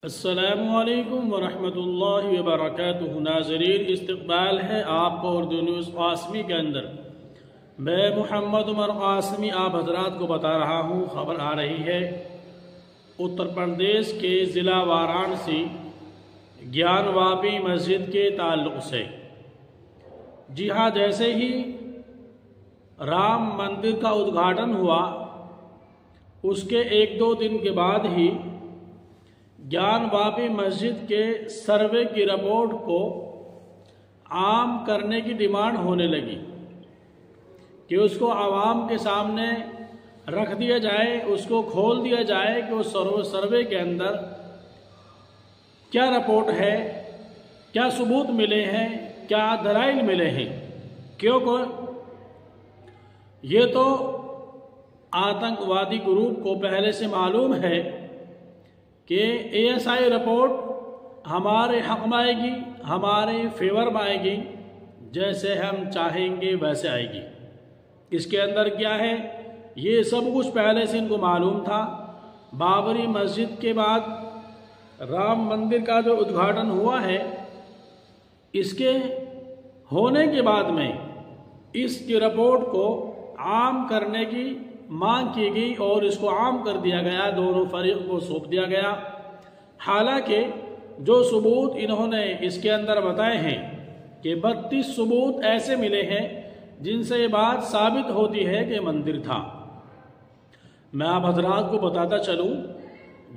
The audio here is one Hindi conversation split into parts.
अस्सलामुअलैकुम वरहमतुल्लाहि वबरकातुहु। नाज़रीन, इस्तक़बाल है आपको उर्दू न्यूज़ क़ासमी के अंदर। मैं मोहम्मद उमर क़ासमी आप हज़रात को बता रहा हूँ। ख़बर आ रही है उत्तर प्रदेश के ज़िला वाराणसी ज्ञानवापी मस्जिद के ताल्लुक़ से। जी हाँ, जैसे ही राम मंदिर का उद्घाटन हुआ उसके एक दो दिन के बाद ही ज्ञानवापी मस्जिद के सर्वे की रिपोर्ट को आम करने की डिमांड होने लगी कि उसको आवाम के सामने रख दिया जाए, उसको खोल दिया जाए कि उस सर्वे के अंदर क्या रिपोर्ट है, क्या सबूत मिले हैं, क्या दलाइल मिले हैं। क्योंकि ये तो आतंकवादी ग्रुप को पहले से मालूम है कि ASI रिपोर्ट हमारे हक में आएगी, हमारे फेवर में आएगी, जैसे हम चाहेंगे वैसे आएगी। इसके अंदर क्या है ये सब कुछ पहले से इनको मालूम था। बाबरी मस्जिद के बाद राम मंदिर का जो उद्घाटन हुआ है, इसके होने के बाद में इसकी रिपोर्ट को आम करने की मांग की गई और इसको आम कर दिया गया, दोनों फरीक को सौंप दिया गया। हालांकि जो सबूत इन्होंने इसके अंदर बताए हैं कि 32 सबूत ऐसे मिले हैं जिनसे ये बात साबित होती है कि मंदिर था। मैं आप हजरात को बताता चलूं,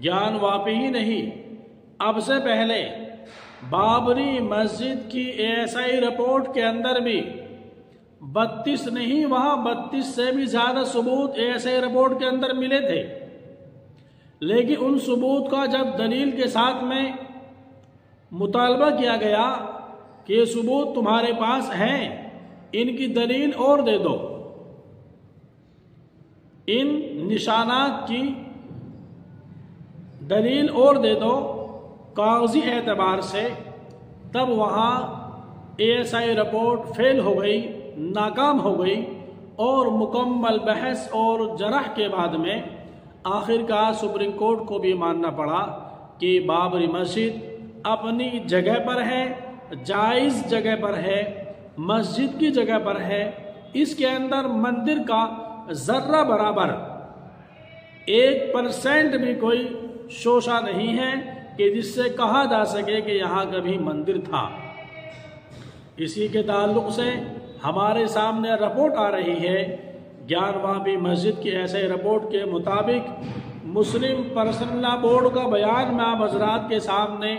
ज्ञानवापी ही नहीं, अब से पहले बाबरी मस्जिद की ASI रिपोर्ट के अंदर भी 32 नहीं, वहां 32 से भी ज्यादा सबूत ASI रिपोर्ट के अंदर मिले थे। लेकिन उन सबूत का जब दलील के साथ में मुतालबा किया गया कि ये सबूत तुम्हारे पास हैं, इनकी दलील और दे दो, इन निशानात की दलील और दे दो कागजी एतबार से, तब वहां ASI रिपोर्ट फेल हो गई, नाकाम हो गई और मुकम्मल बहस और जरह के बाद में आखिरकार सुप्रीम कोर्ट को भी मानना पड़ा कि बाबरी मस्जिद अपनी जगह पर है, जायज़ जगह पर है, मस्जिद की जगह पर है। इसके अंदर मंदिर का जर्रा बराबर 1% भी कोई शोशा नहीं है कि जिससे कहा जा सके कि यहाँ कभी मंदिर था। इसी के ताल्लुक से हमारे सामने रिपोर्ट आ रही है ज्ञानवापी मस्जिद की ऐसे रिपोर्ट के मुताबिक। मुस्लिम पर्सनल लॉ बोर्ड का बयान मैं आप हजरात के सामने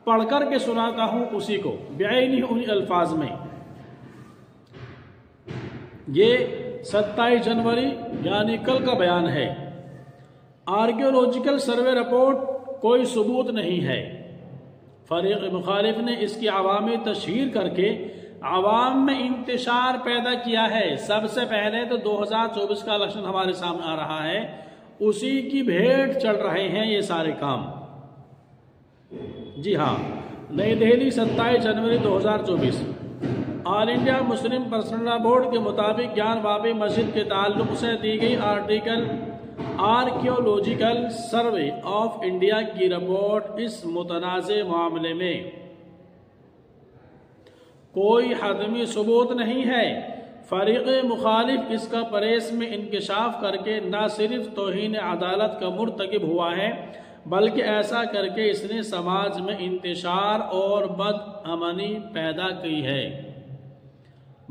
पढ़कर के सुनाता हूँ, उसी को बेआईनी उन्हीं अल्फाज में। ये 27 जनवरी यानी कल का बयान है। आर्कियोलॉजिकल सर्वे रिपोर्ट कोई सबूत नहीं है। फरीक मुखालिफ ने इसकी अवामी तशहीर करके आवाम में इंतशार पैदा किया है। सबसे पहले तो 2024 का इलेक्शन हमारे सामने आ रहा है, उसी की भेंट चढ़ रहे हैं ये सारे काम। जी हाँ, नई दिल्ली 27 जनवरी 2024। All India Muslim personal law board के मुताबिक ज्ञानवापी मस्जिद के ताल्लुक से दी गई article archaeological survey of India की रिपोर्ट इस मुतनाज़े मामले में कोई हतमी सबूत नहीं है। फरीक़ मुखालिफ इसका प्रेस में इंकशाफ करके न सिर्फ तौहीन अदालत का मुर्तकिब हुआ है, बल्कि ऐसा करके इसने समाज में इंतशार और बदअमनी पैदा की है।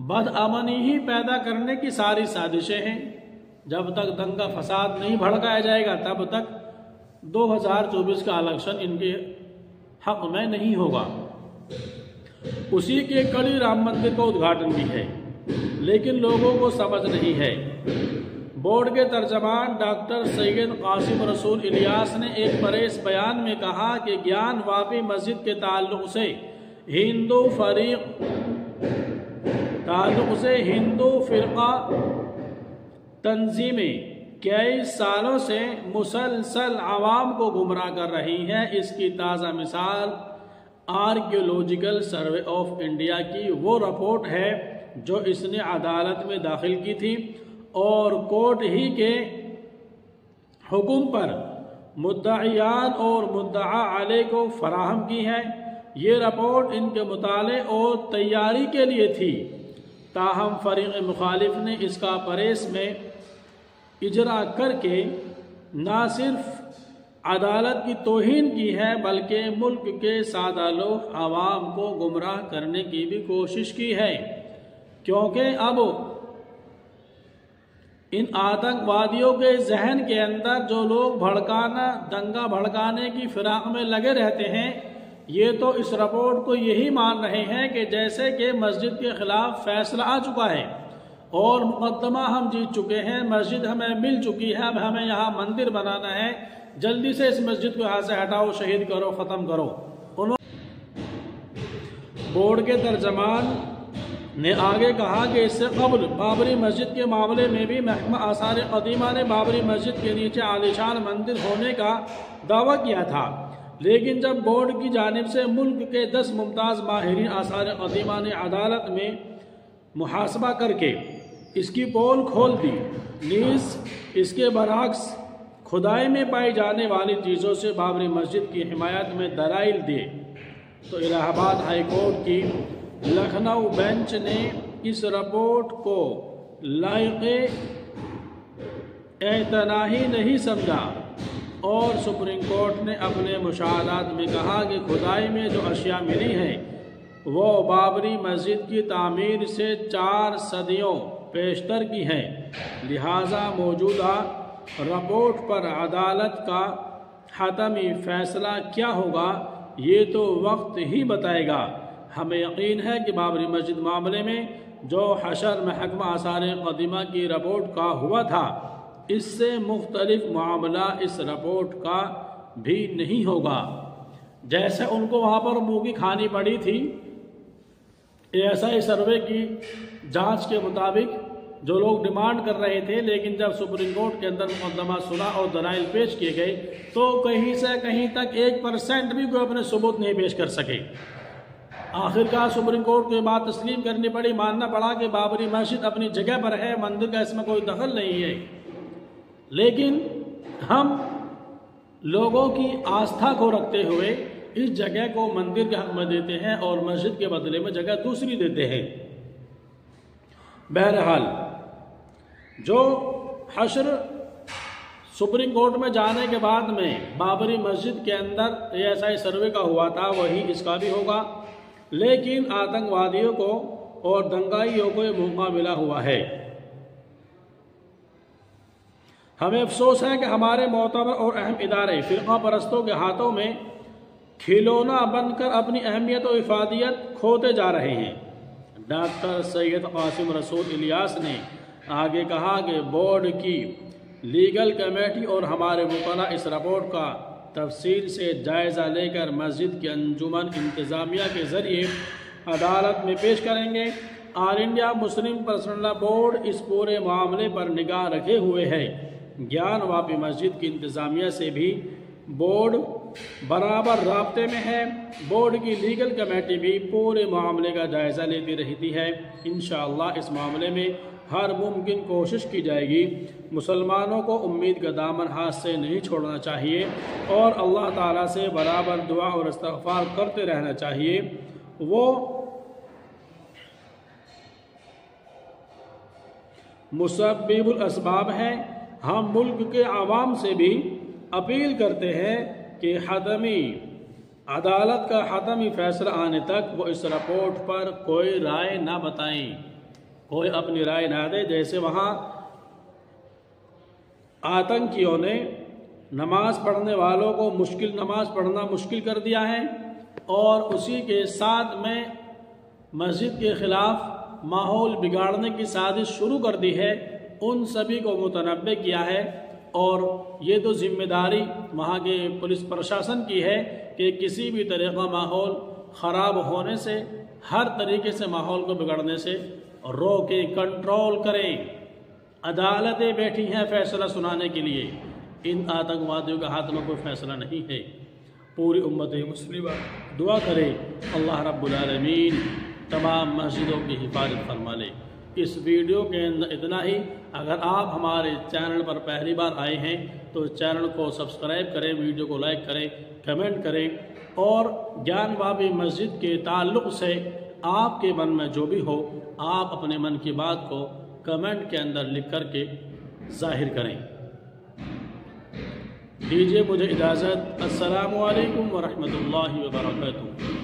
बदअमनी ही पैदा करने की सारी साजिशें हैं। जब तक दंगा फसाद नहीं भड़काया जाएगा तब तक 2024 का इलेक्शन इनके हक में नहीं होगा। उसी के कड़ी राम मंदिर का उद्घाटन भी है, लेकिन लोगों को समझ नहीं है। बोर्ड के तर्जमान डॉक्टर सैयद कासिम रसूल इलियास ने एक प्रेस बयान में कहा कि ज्ञानवापी मस्जिद के ताल्लुक से हिंदू फिरका तंजीमें कई सालों से मुसलसल आवाम को गुमराह कर रही हैं। इसकी ताज़ा मिसाल आर्कियोलॉजिकल सर्वे ऑफ इंडिया की वो रिपोर्ट है जो इसने अदालत में दाखिल की थी और कोर्ट ही के हुक्म पर मुद्दईयान और मुद्दआ अलैह को फराहम की है। ये रिपोर्ट इनके मुताले और तैयारी के लिए थी, ताहम फरीक़ मुखालिफ ने इसका परेस में इजरा करके ना सिर्फ अदालत की तौहीन की है बल्कि मुल्क के सादा लोग आवाम को गुमराह करने की भी कोशिश की है, क्योंकि अब इन आतंकवादियों के जहन के अंदर जो लोग भड़काना, दंगा भड़काने की फिराक में लगे रहते हैं, ये तो इस रिपोर्ट को यही मान रहे हैं कि जैसे कि मस्जिद के खिलाफ फैसला आ चुका है और मुकदमा हम जीत चुके हैं, मस्जिद हमें मिल चुकी है, अब हमें यहाँ मंदिर बनाना है, जल्दी से इस मस्जिद को यहाँ से हटाओ, शहीद करो, ख़त्म करो। बोर्ड के तर्जमान ने आगे कहा कि इससे कबल बाबरी मस्जिद के मामले में भी महकमा आसार कदीमा ने बाबरी मस्जिद के नीचे आलीशान मंदिर होने का दावा किया था, लेकिन जब बोर्ड की जानिब से मुल्क के 10 मुमताज़ माहिरीन आसार कदीमा ने अदालत में मुहासबा करके इसकी पोल खोल दी, नीज़ इसके बरअक्स खुदाई में पाई जाने वाली चीज़ों से बाबरी मस्जिद की हिमायत में दलाइल दिए, तो इलाहाबाद हाई कोर्ट की लखनऊ बेंच ने इस रिपोर्ट को लायक़े एतनाही नहीं समझा और सुप्रीम कोर्ट ने अपने मुशाहदात में कहा कि खुदाई में जो अशिया मिली हैं वो बाबरी मस्जिद की तामीर से 4 सदियों पेशतर की हैं, लिहाजा मौजूदा रिपोर्ट पर अदालत का हतमी फ़ैसला क्या होगा ये तो वक्त ही बताएगा। हमें यकीन है कि बाबरी मस्जिद मामले में जो हशर महकमा आसार कदीमा की रिपोर्ट का हुआ था, इससे मुख्तलिफ मामला इस रिपोर्ट का भी नहीं होगा। जैसे उनको वहाँ पर मुँह की खानी पड़ी थी, ASI सर्वे की जांच के मुताबिक जो लोग डिमांड कर रहे थे, लेकिन जब सुप्रीम कोर्ट के अंदर मुकदमा सुना और दलाइल पेश किए गए तो कहीं से कहीं तक 1% भी कोई अपने सबूत नहीं पेश कर सके। आखिरकार सुप्रीम कोर्ट को ये बात तस्लीम करनी पड़ी, मानना पड़ा कि बाबरी मस्जिद अपनी जगह पर है, मंदिर का इसमें कोई दखल नहीं है, लेकिन हम लोगों की आस्था को रखते हुए इस जगह को मंदिर के हक में देते हैं और मस्जिद के बदले में जगह दूसरी देते हैं। बहरहाल जो हश्र सुप्रीम कोर्ट में जाने के बाद में बाबरी मस्जिद के अंदर ASI सर्वे का हुआ था, वही इसका भी होगा, लेकिन आतंकवादियों को और दंगाइयों को ये मौका मिला हुआ है। हमें अफसोस है कि हमारे मोतबर और अहम इदारे फ़िरक़ा परस्तों के हाथों में खिलौना बनकर अपनी अहमियत और इफादियत खोते जा रहे हैं। डॉक्टर सैयद कासिम रसूल इलियास ने आगे कहा कि बोर्ड की लीगल कमेटी और हमारे वकला इस रिपोर्ट का तफसील से जायज़ा लेकर मस्जिद की अंजुमन इंतज़ामिया के ज़रिए अदालत में पेश करेंगे। All India Muslim personal law board इस पूरे मामले पर निगाह रखे हुए है। ज्ञान वापी मस्जिद की इंतज़ामिया से भी बोर्ड बराबर राब्ते में है। बोर्ड की लीगल कमेटी भी पूरे मामले का जायज़ा लेती रहती है। इंशाअल्लाह इस मामले में हर मुमकिन कोशिश की जाएगी। मुसलमानों को उम्मीद का दामन हाथ से नहीं छोड़ना चाहिए और अल्लाह ताला से बराबर दुआ और इस्तिग़फ़ार करते रहना चाहिए। वो मुसब्बिबुल असबाब है। हम मुल्क के आवाम से भी अपील करते हैं कि हतमी अदालत का हतमी फैसला आने तक वो इस रिपोर्ट पर कोई राय ना बताएं, कोई अपनी राय ना दे। जैसे वहाँ आतंकियों ने नमाज पढ़ने वालों को नमाज पढ़ना मुश्किल कर दिया है और उसी के साथ में मस्जिद के ख़िलाफ़ माहौल बिगाड़ने की साजिश शुरू कर दी है, उन सभी को मुतनब्बे किया है। और ये तो जिम्मेदारी वहाँ के पुलिस प्रशासन की है कि किसी भी तरह का माहौल ख़राब होने से, हर तरीके से माहौल को बिगड़ने से रोकें, कंट्रोल करें। अदालतें बैठी हैं फैसला सुनाने के लिए, इन आतंकवादियों के हाथ में कोई फैसला नहीं है। पूरी उम्मत मुस्लिमा दुआ करे अल्लाह रब्बुल आलमीन तमाम मस्जिदों की हिफाजत फरमा ले। इस वीडियो के अंदर इतना ही। अगर आप हमारे चैनल पर पहली बार आए हैं तो चैनल को सब्सक्राइब करें, वीडियो को लाइक करें, कमेंट करें और ज्ञान बाबी मस्जिद के ताल्लुक़ से आपके मन में जो भी हो आप अपने मन की बात को कमेंट के अंदर लिख कर के ज़ाहिर करें। दीजिए मुझे इजाज़त। अस्सलामु अलैकुम व रहमतुल्लाहि व बरकातुहू।